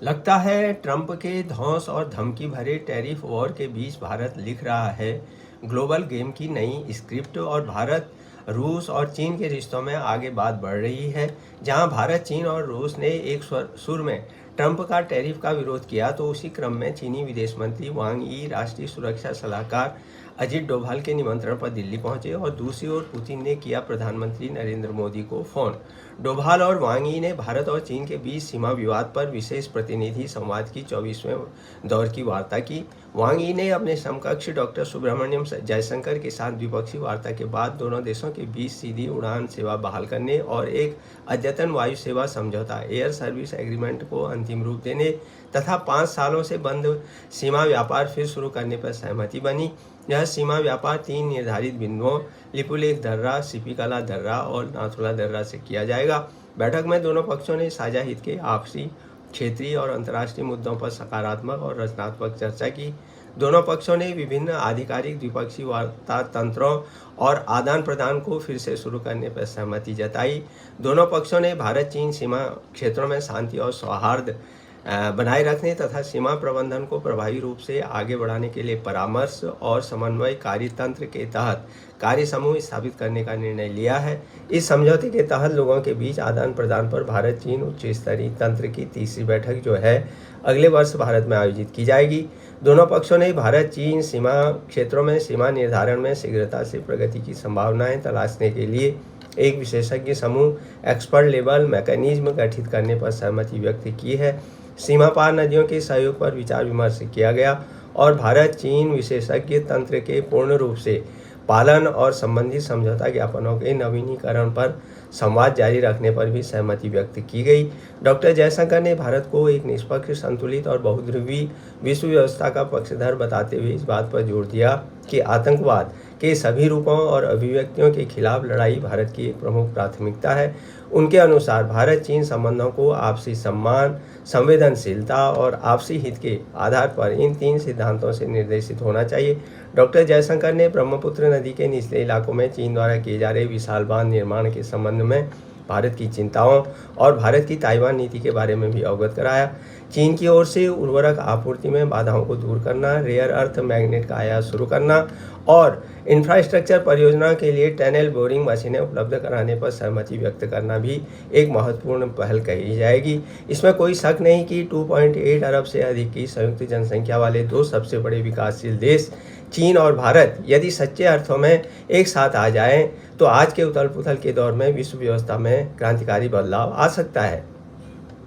लगता है ट्रंप के धौंस और धमकी भरे टैरिफ वॉर के बीच भारत लिख रहा है ग्लोबल गेम की नई स्क्रिप्ट। और भारत, रूस और चीन के रिश्तों में आगे बात बढ़ रही है। जहां भारत, चीन और रूस ने एक सुर में ट्रंप का टैरिफ का विरोध किया, तो उसी क्रम में चीनी विदेश मंत्री वांग यी राष्ट्रीय सुरक्षा सलाहकार अजित डोभाल के निमंत्रण पर दिल्ली पहुंचे और दूसरी ओर पुतिन ने किया प्रधानमंत्री नरेंद्र मोदी को फोन। डोभाल और वांग यी ने भारत और चीन के बीच सीमा विवाद पर विशेष प्रतिनिधि संवाद की 24वें दौर की वार्ता की। वांग यी ने अपने समकक्ष डॉक्टर सुब्रमण्यम जयशंकर के साथ द्विपक्षीय वार्ता के बाद दोनों देशों के बीच सीधी उड़ान सेवा बहाल करने और एक अद्यतन वायु सेवा समझौता एयर सर्विस एग्रीमेंट को अंतिम रूप देने तथा 5 सालों से बंद सीमा व्यापार फिर शुरू करने पर सहमति बनी। यह सीमा व्यापार 3 निर्धारित बिंदुओं लिपुलेख दर्रा, सिपिकला दर्रा और नाथुला दर्रा से किया जाएगा। बैठक में दोनों पक्षों ने साझा हित के आपसी, क्षेत्रीय और अंतर्राष्ट्रीय मुद्दों पर सकारात्मक और रचनात्मक चर्चा की। दोनों पक्षों ने विभिन्न आधिकारिक द्विपक्षीय वार्ता तंत्रों और आदान प्रदान को फिर से शुरू करने पर सहमति जताई। दोनों पक्षों ने भारत चीन सीमा क्षेत्रों में शांति और सौहार्द बनाए रखने तथा सीमा प्रबंधन को प्रभावी रूप से आगे बढ़ाने के लिए परामर्श और समन्वय कार्यतंत्र के तहत कार्य समूह स्थापित करने का निर्णय लिया है। इस समझौते के तहत लोगों के बीच आदान प्रदान पर भारत चीन उच्च स्तरीय तंत्र की तीसरी बैठक जो है अगले वर्ष भारत में आयोजित की जाएगी। दोनों पक्षों ने भारत चीन सीमा क्षेत्रों में सीमा निर्धारण में शीघ्रता से प्रगति की संभावनाएं तलाशने के लिए एक विशेषज्ञ समूह एक्सपर्ट लेवल मैकेनिज्म गठित करने पर सहमति व्यक्त की है। सीमा पार नदियों के सहयोग पर विचार विमर्श किया गया और भारत चीन विशेषज्ञ तंत्र के पूर्ण रूप से पालन और संबंधित समझौता ज्ञापनों के नवीनीकरण पर संवाद जारी रखने पर भी सहमति व्यक्त की गई। डॉक्टर जयशंकर ने भारत को एक निष्पक्ष, संतुलित और बहुध्रुवीय विश्व व्यवस्था का पक्षधर बताते हुए इस बात पर जोर दिया कि आतंकवाद के सभी रूपों और अभिव्यक्तियों के खिलाफ लड़ाई भारत की एक प्रमुख प्राथमिकता है। उनके अनुसार भारत चीन संबंधों को आपसी सम्मान, संवेदनशीलता और आपसी हित के आधार पर इन 3 सिद्धांतों से निर्देशित होना चाहिए। डॉक्टर जयशंकर ने ब्रह्मपुत्र नदी के निचले इलाकों में चीन द्वारा किए जा रहे विशाल बांध निर्माण के संबंध में भारत की चिंताओं और भारत की ताइवान नीति के बारे में भी अवगत कराया। चीन की ओर से उर्वरक आपूर्ति में बाधाओं को दूर करना, रेयर अर्थ मैग्नेट का आयात शुरू करना और इंफ्रास्ट्रक्चर परियोजनाओं के लिए टनल बोरिंग मशीनें उपलब्ध कराने पर सहमति व्यक्त करना भी एक महत्वपूर्ण पहल कही जाएगी। इसमें कोई शक नहीं कि 2.8 अरब से अधिक की संयुक्त जनसंख्या वाले 2 सबसे बड़े विकासशील देश चीन और भारत यदि सच्चे अर्थों में एक साथ आ जाएं तो आज के उथल पुथल के दौर में विश्व व्यवस्था में क्रांतिकारी बदलाव आ सकता है।